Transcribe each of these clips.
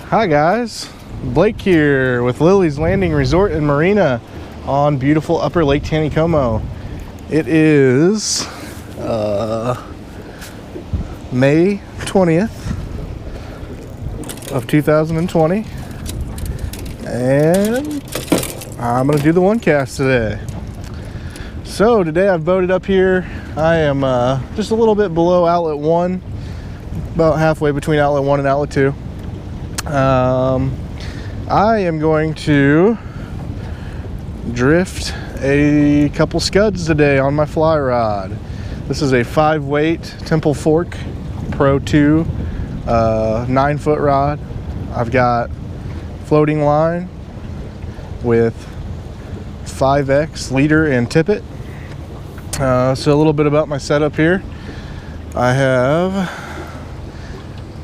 Hi guys, Blake here with Lilleys Landing Resort and Marina on beautiful Upper Lake Taneycomo. It is May 20th of 2020 and I'm gonna do the one cast today. So today I've boated up here. I am just a little bit below outlet 1, about halfway between outlet 1 and outlet 2. I am going to drift a couple scuds today on my fly rod. This is a 5-weight Temple Fork Pro 2 9-foot rod. I've got floating line with 5X leader and tippet. So a little bit about my setup here. I have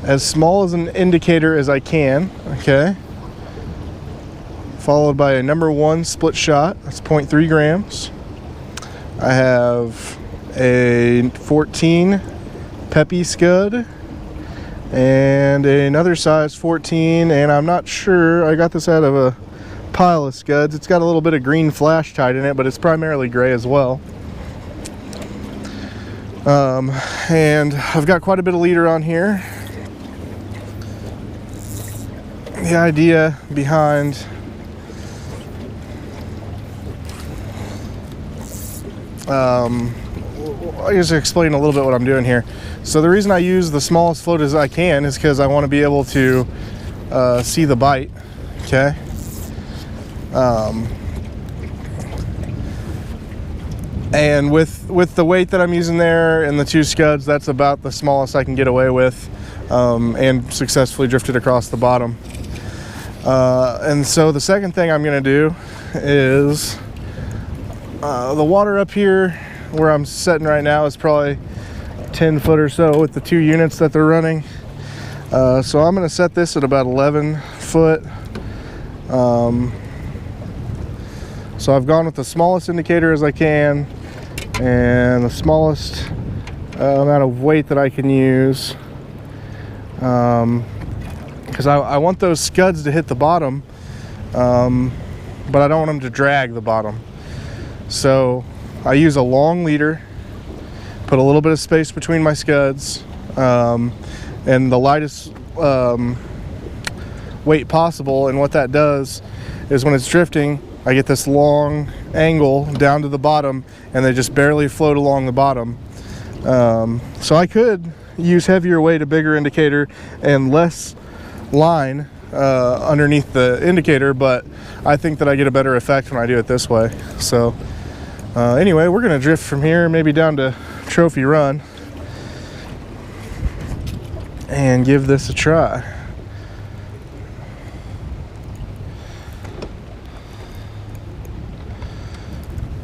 as small as an indicator as I can, okay, followed by a number 1 split shot. That's 0.3 grams. I have a 14 Peppy scud and another size 14, and I'm not sure, I got this out of a pile of scuds. It's got a little bit of green flash tied in it, but it's primarily gray as well. And I've got quite a bit of leader on here. The idea behind I'll just explain a little bit what I'm doing here. So the reason I use the smallest float as I can is because I want to be able to see the bite, okay? And with the weight that I'm using there and the 2 scuds, that's about the smallest I can get away with, and successfully drifted across the bottom. And so the second thing I'm going to do is the water up here where I'm setting right now is probably 10 foot or so with the 2 units that they're running. So I'm going to set this at about 11 foot. So I've gone with the smallest indicator as I can and the smallest amount of weight that I can use. Because I want those scuds to hit the bottom, but I don't want them to drag the bottom. So I use a long leader, put a little bit of space between my scuds, and the lightest weight possible. And what that does is when it's drifting, I get this long angle down to the bottom, and they just barely float along the bottom. So I could use heavier weight, a bigger indicator, and less line underneath the indicator, but I think that I get a better effect when I do it this way. So anyway, we're gonna drift from here maybe down to Trophy Run and give this a try.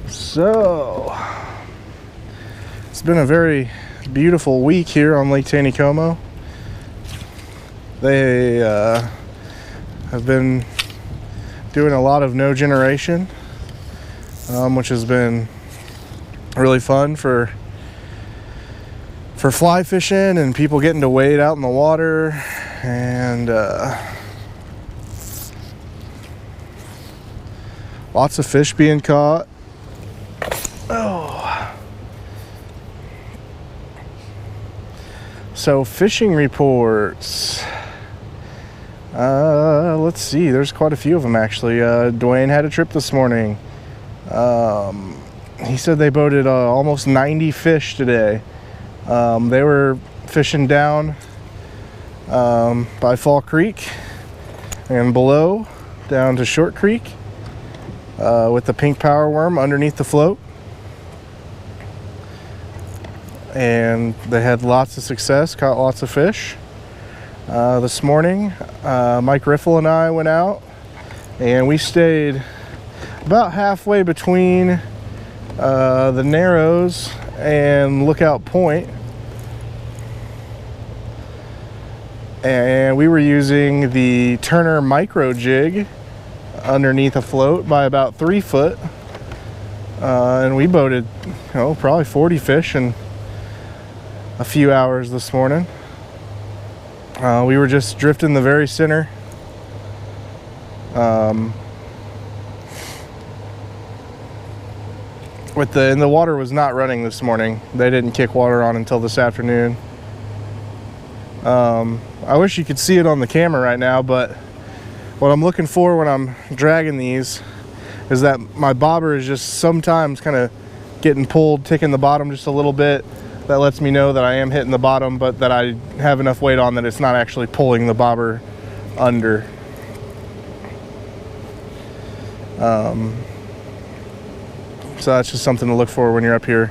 So it's been a very beautiful week here on Lake Taneycomo. They have been doing a lot of no generation, which has been really fun for fly fishing and people getting to wade out in the water, and lots of fish being caught. Oh. So fishing reports. Let's see, there's quite a few of them actually. Dwayne had a trip this morning. He said they boated almost 90 fish today. They were fishing down by Fall Creek and below down to Short Creek with the pink power worm underneath the float. And they had lots of success, caught lots of fish. This morning, Mike Riffle and I went out and we stayed about halfway between the Narrows and Lookout Point, and we were using the Turner micro jig underneath a float by about 3 foot, and we boated probably 40 fish in a few hours this morning. We were just drifting the very center And the water was not running this morning. They didn't kick water on until this afternoon. I wish you could see it on the camera right now, but what I'm looking for when I'm dragging these is that my bobber is just sometimes kind of getting pulled, ticking the bottom just a little bit. That lets me know that I am hitting the bottom, but that I have enough weight on that it's not actually pulling the bobber under. So that's just something to look for when you're up here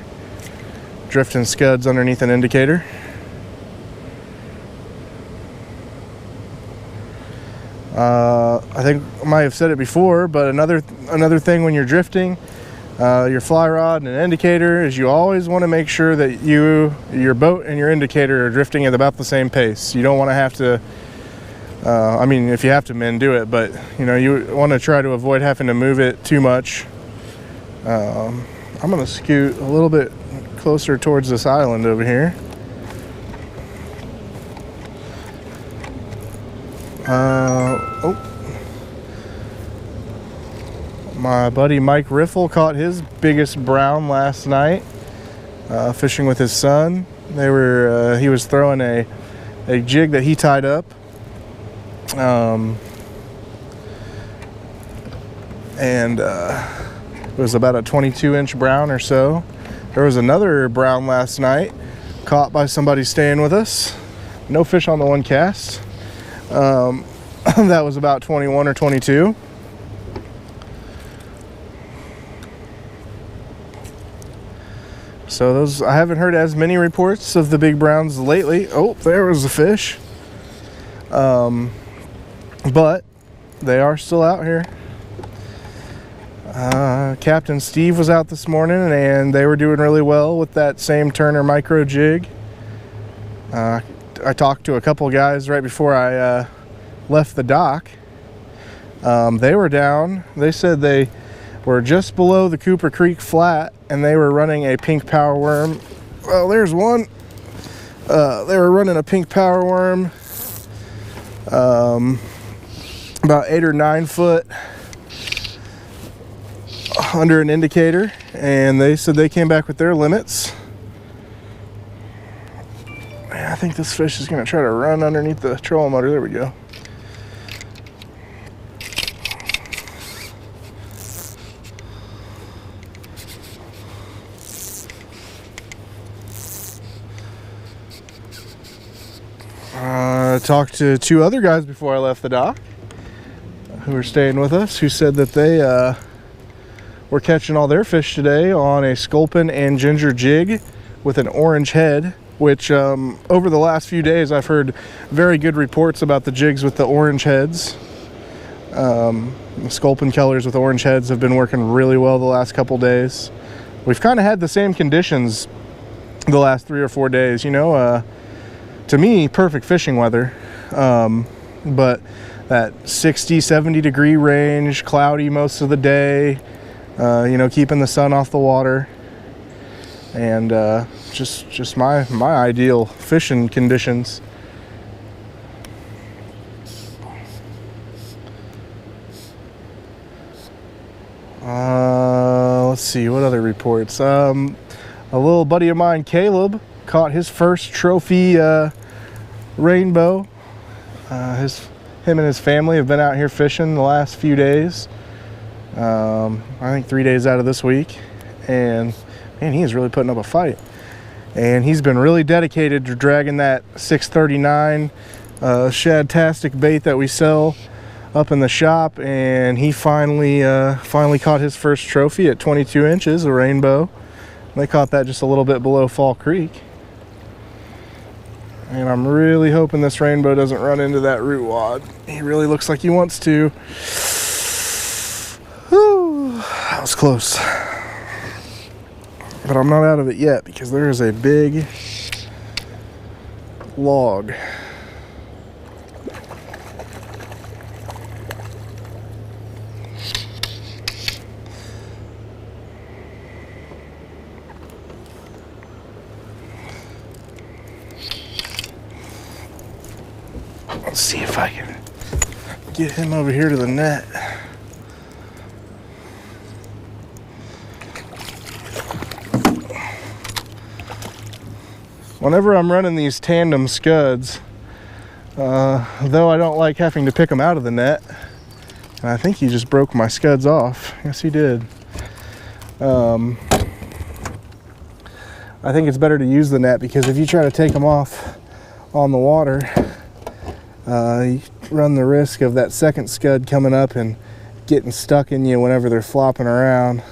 drifting scuds underneath an indicator. I think I might have said it before, but another thing when you're drifting your fly rod and an indicator is you always want to make sure that your boat and your indicator are drifting at about the same pace. You don't want to have to I mean, if you have to mend, do it, but you know, you want to try to avoid having to move it too much. I'm going to scoot a little bit closer towards this island over here. My buddy Mike Riffle caught his biggest brown last night, fishing with his son. He was throwing a jig that he tied up. It was about a 22-inch brown or so. There was another brown last night caught by somebody staying with us. No fish on the one cast. That was about 21 or 22. So I haven't heard as many reports of the big browns lately. Oh, there was a fish. But they are still out here. Captain Steve was out this morning and they were doing really well with that same Turner micro jig. I talked to a couple guys right before I left the dock. They were down. They said they were just below the Cooper Creek flat and they were running a pink power worm. Well, there's one. They were running a pink power worm, about 8 or 9 foot under an indicator, and they said they came back with their limits. I think this fish is going to try to run underneath the trolling motor. There we go. I talked to 2 other guys before I left the dock who were staying with us, who said that they were catching all their fish today on a sculpin and ginger jig with an orange head, which over the last few days I've heard very good reports about the jigs with the orange heads. The sculpin colors with orange heads have been working really well the last couple days. We've kind of had the same conditions the last 3 or 4 days, you know. To me, perfect fishing weather, but that 60-70 degree range, cloudy most of the day, you know, keeping the sun off the water, and just my ideal fishing conditions. Let's see, what other reports? A little buddy of mine, Caleb, caught his first trophy rainbow. Him and his family have been out here fishing the last few days. I think 3 days out of this week, and man, he is really putting up a fight. And he's been really dedicated to dragging that 639 shad-tastic bait that we sell up in the shop, and he finally caught his first trophy at 22 inches, a rainbow. They caught that just a little bit below Fall Creek. And I'm really hoping this rainbow doesn't run into that root wad. He really looks like he wants to. Whew, that was close. But I'm not out of it yet because there is a big log. Let's see if I can get him over here to the net. Whenever I'm running these tandem scuds, though I don't like having to pick them out of the net, and I think he just broke my scuds off. Yes, he did. I think it's better to use the net, because if you try to take them off on the water, you run the risk of that second scud coming up and getting stuck in you whenever they're flopping around.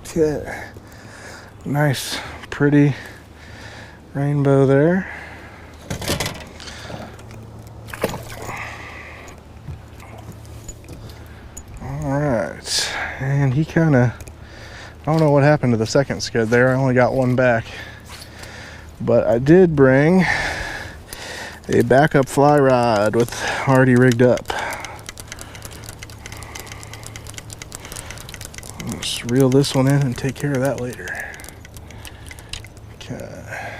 Okay, nice, pretty rainbow there. Alright, and he kind of, I don't know what happened to the second scud there. I only got one back. But I did bring a backup fly rod with already rigged up. Just reel this one in and take care of that later. Okay.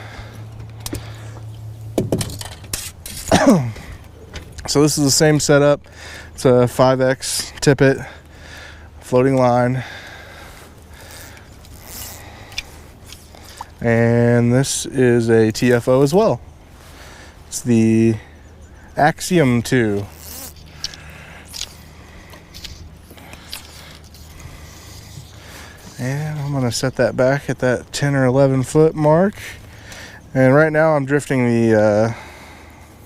So this is the same setup. It's a 5X tippet, floating line. And this is a TFO as well. It's the Axiom 2. And I'm gonna set that back at that 10 or 11 foot mark. And right now I'm drifting the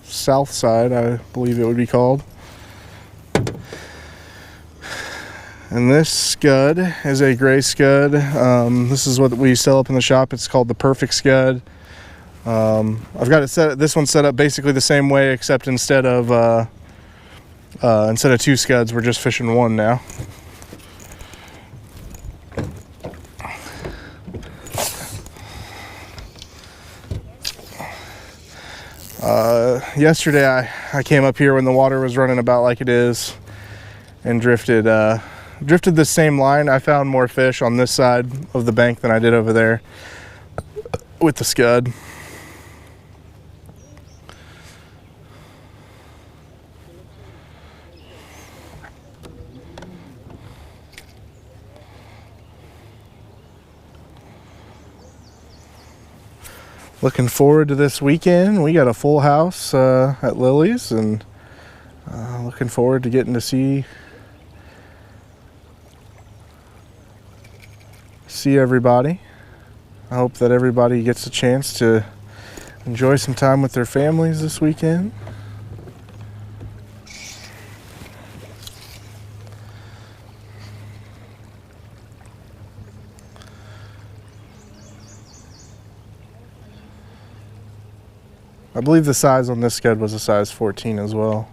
south side, I believe it would be called. And this scud is a gray scud. This is what we sell up in the shop. It's called the Perfect Scud. I've got it set. This one's set up basically the same way, except instead of 2 scuds, we're just fishing one now. Yesterday I came up here when the water was running about like it is, and drifted the same line. I found more fish on this side of the bank than I did over there with the scud. Looking forward to this weekend. We got a full house at Lilley's, and looking forward to getting to see everybody. I hope that everybody gets a chance to enjoy some time with their families this weekend. I believe the size on this scud was a size 14 as well.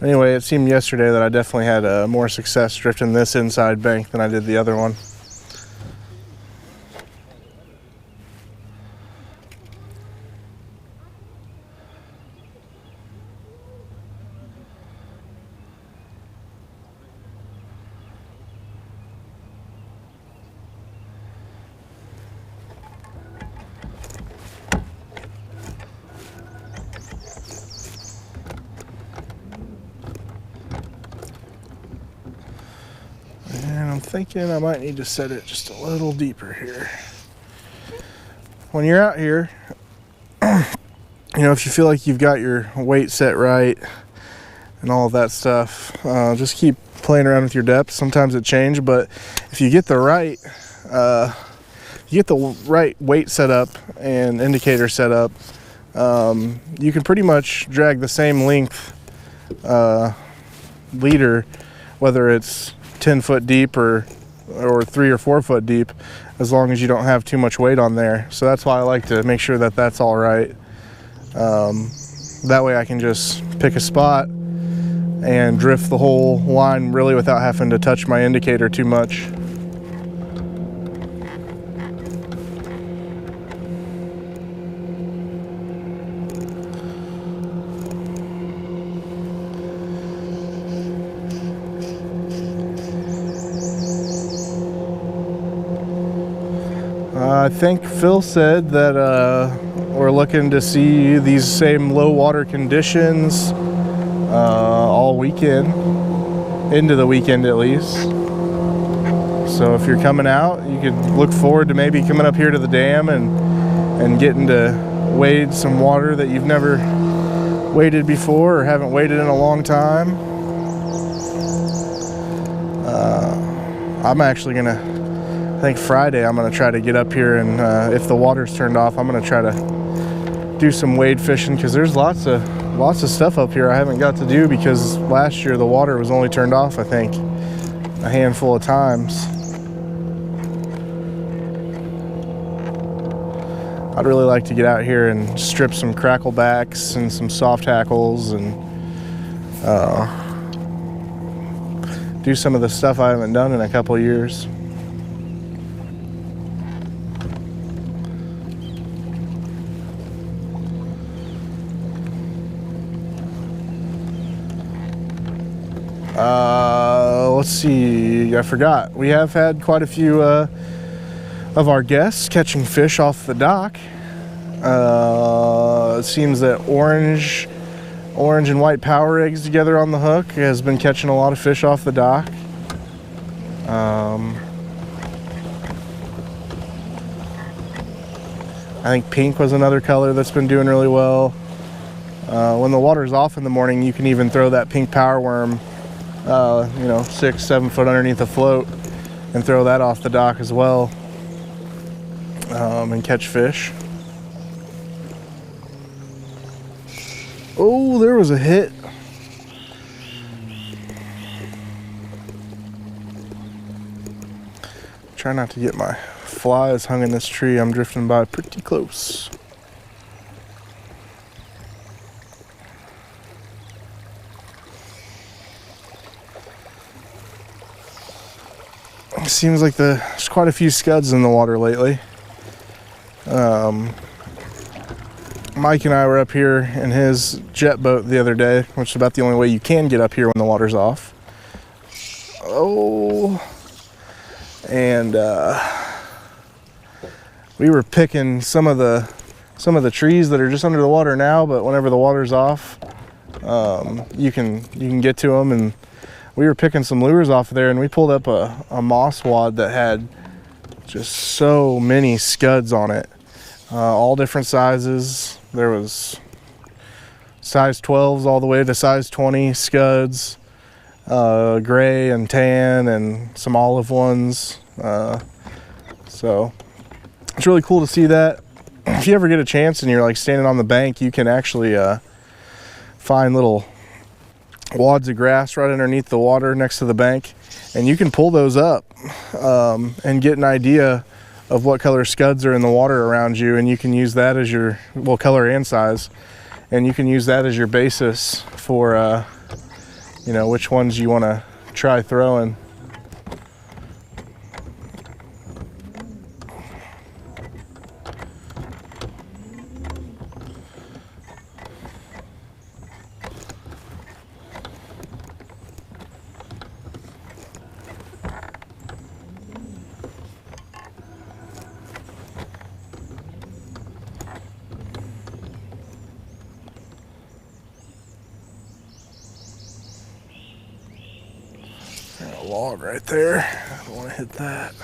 Anyway, it seemed yesterday that I definitely had more success drifting this inside bank than I did the other one. I'm thinking I might need to set it just a little deeper here. When you're out here, you know, if you feel like you've got your weight set right and all of that stuff, just keep playing around with your depth. Sometimes it changes, but if you get the right weight set up and indicator set up, you can pretty much drag the same length leader, whether it's 10 foot deep or 3 or 4 foot deep, as long as you don't have too much weight on there. So that's why I like to make sure that that's all right. That way I can just pick a spot and drift the whole line really without having to touch my indicator too much. I think Phil said that we're looking to see these same low water conditions all weekend, into the weekend at least. So if you're coming out, you could look forward to maybe coming up here to the dam and getting to wade some water that you've never waded before or haven't waded in a long time. I'm actually gonna, I think Friday I'm gonna try to get up here, and if the water's turned off, I'm gonna try to do some wade fishing, because there's lots of stuff up here I haven't got to do, because last year the water was only turned off, I think, a handful of times. I'd really like to get out here and strip some cracklebacks and some soft hackles and do some of the stuff I haven't done in a couple of years. Let's see, I forgot. We have had quite a few of our guests catching fish off the dock. It seems that orange and white power eggs together on the hook has been catching a lot of fish off the dock. I think pink was another color that's been doing really well. When the water's off in the morning, you can even throw that pink power worm 6-7 foot underneath the float and throw that off the dock as well, and catch fish. Oh, there was a hit. Try not to get my flies hung in this tree. I'm drifting by pretty close. It seems like there's quite a few scuds in the water lately. Mike and I were up here in his jet boat the other day, which is about the only way you can get up here when the water's off. Oh, and we were picking some of the trees that are just under the water now, but whenever the water's off, you can get to them. And we were picking some lures off of there, and we pulled up a moss wad that had just so many scuds on it, all different sizes. There was size 12s all the way to size 20 scuds, gray and tan, and some olive ones. So it's really cool to see that. If you ever get a chance and you're like standing on the bank, you can actually find little wads of grass right underneath the water next to the bank, and you can pull those up and get an idea of what color scuds are in the water around you, and you can use that as your, well, color and size, and you can use that as your basis for which ones you want to try throwing. A log right there. I don't want to hit that.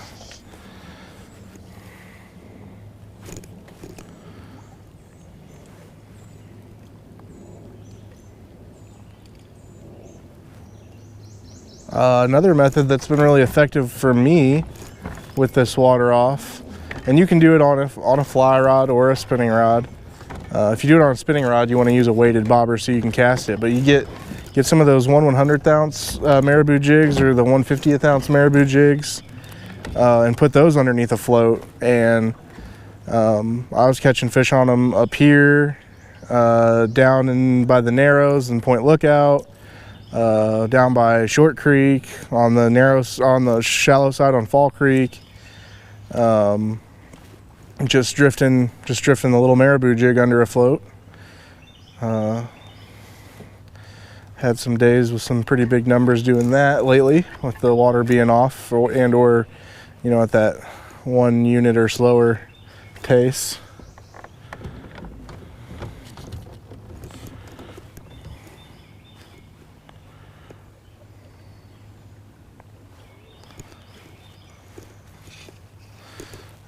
Another method that's been really effective for me with this water off, and you can do it on a fly rod or a spinning rod. If you do it on a spinning rod, you want to use a weighted bobber so you can cast it, but you get some of those 1/100th ounce marabou jigs or the 1/50th ounce marabou jigs, and put those underneath a float. And I was catching fish on them up here, down in by the Narrows and Point Lookout, down by Short Creek, on the shallow side on Fall Creek, just drifting the little marabou jig under a float. Had some days with some pretty big numbers doing that lately, with the water being off, or at that 1 unit or slower pace.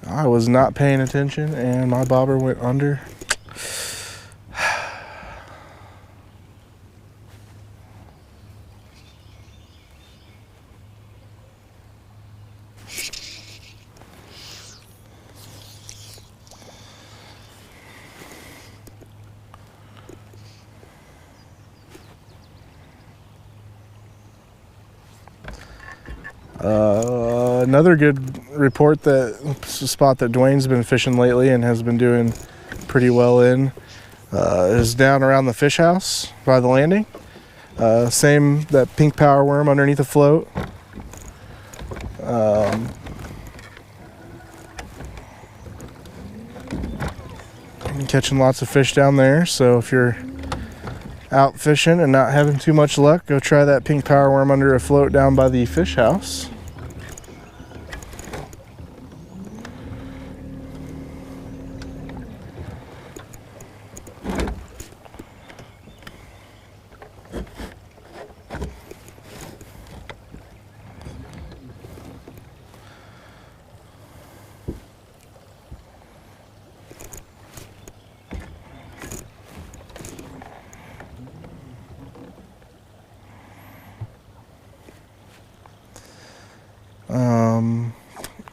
I was not paying attention and my bobber went under. Another good report, that spot that Dwayne's been fishing lately and has been doing pretty well in is down around the fish house by the landing. Same, that pink power worm underneath the float. I'm catching lots of fish down there, so if you're out fishing and not having too much luck, go try that pink power worm under a float down by the fish house.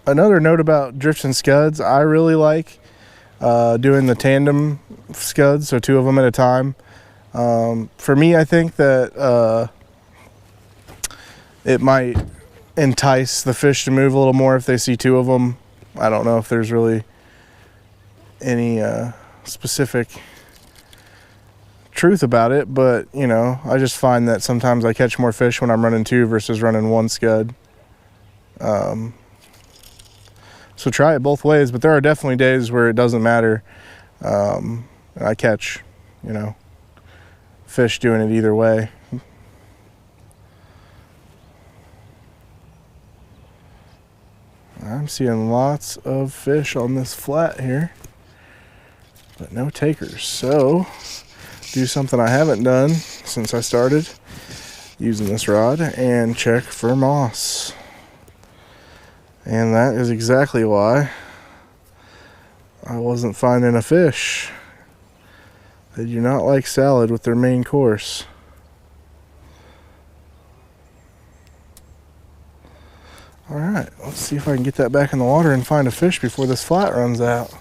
Another note about drifts and scuds, I really like doing the tandem scuds, so 2 of them at a time. For me, I think that it might entice the fish to move a little more if they see 2 of them. I don't know if there's really any specific truth about it, but you know, I just find that sometimes I catch more fish when I'm running 2 versus running 1 scud. So try it both ways, but there are definitely days where it doesn't matter. I catch, you know, fish doing it either way. I'm seeing lots of fish on this flat here, but no takers. So do something I haven't done since I started using this rod and check for moss. And that is exactly why I wasn't finding a fish. They do not like salad with their main course. All right, let's see if I can get that back in the water and find a fish before this flat runs out.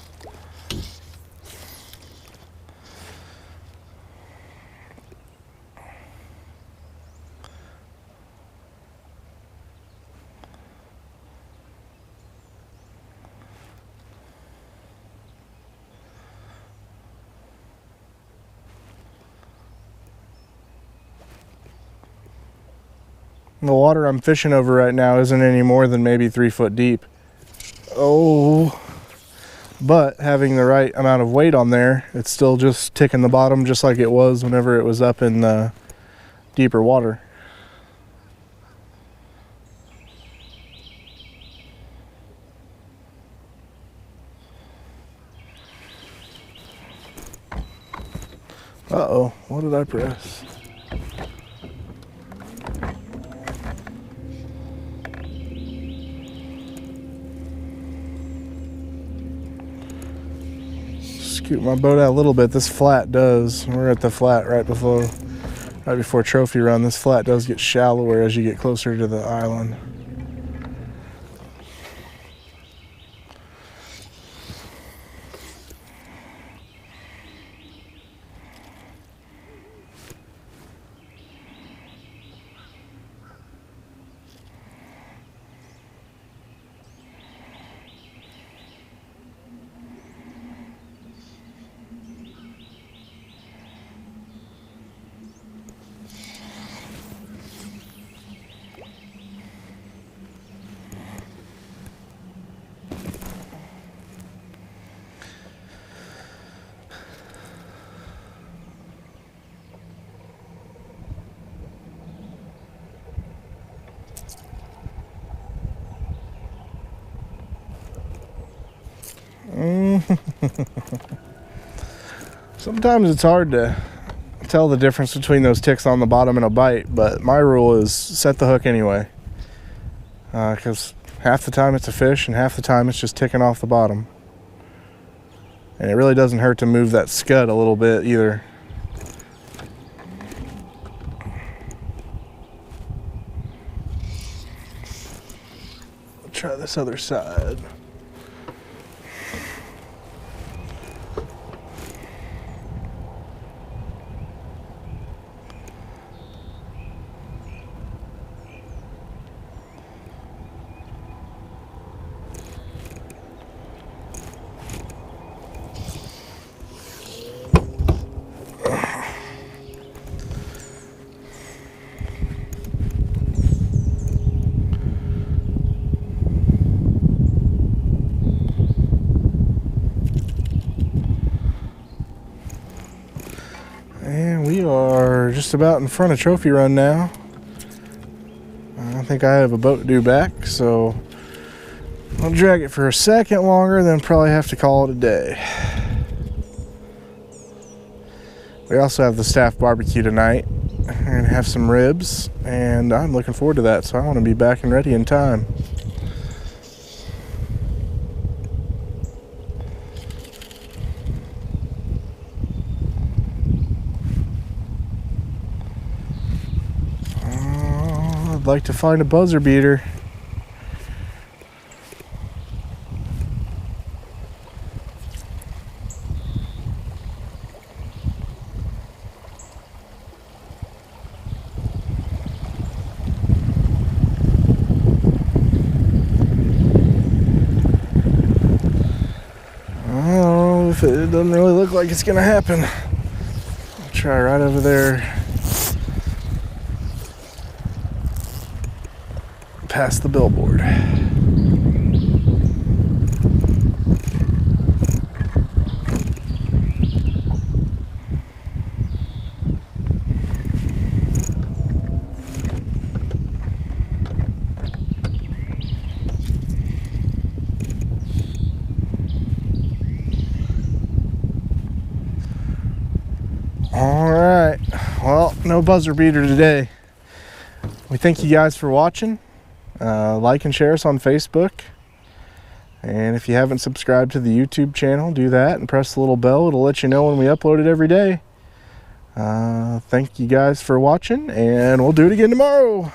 The water I'm fishing over right now isn't any more than maybe 3 foot deep. Oh, but having the right amount of weight on there, it's still just ticking the bottom just like it was whenever it was up in the deeper water. Uh-oh, what did I press? Scoot my boat out a little bit. This flat does, we're at the flat right before trophy run. This flat does get shallower as you get closer to the island. Sometimes it's hard to tell the difference between those ticks on the bottom and a bite, but my rule is set the hook anyway. Because half the time it's a fish and half the time it's just ticking off the bottom. And it really doesn't hurt to move that scud a little bit either. Try this other side. And we are just about in front of Trophy Run now. I think I have a boat due back, so I'll drag it for a second longer, then probably have to call it a day. We also have the staff barbecue tonight. We're going to have some ribs, and I'm looking forward to that, so I want to be back and ready in time. I'd like to find a buzzer beater. Oh, if it doesn't really look like it's gonna happen. I'll try right over there. Past the billboard. All right, well, no buzzer beater today. We thank you guys for watching. Like and share us on Facebook, and if you haven't subscribed to the YouTube channel, do that and press the little bell. It'll let you know when we upload it every day. Thank you guys for watching, and we'll do it again tomorrow.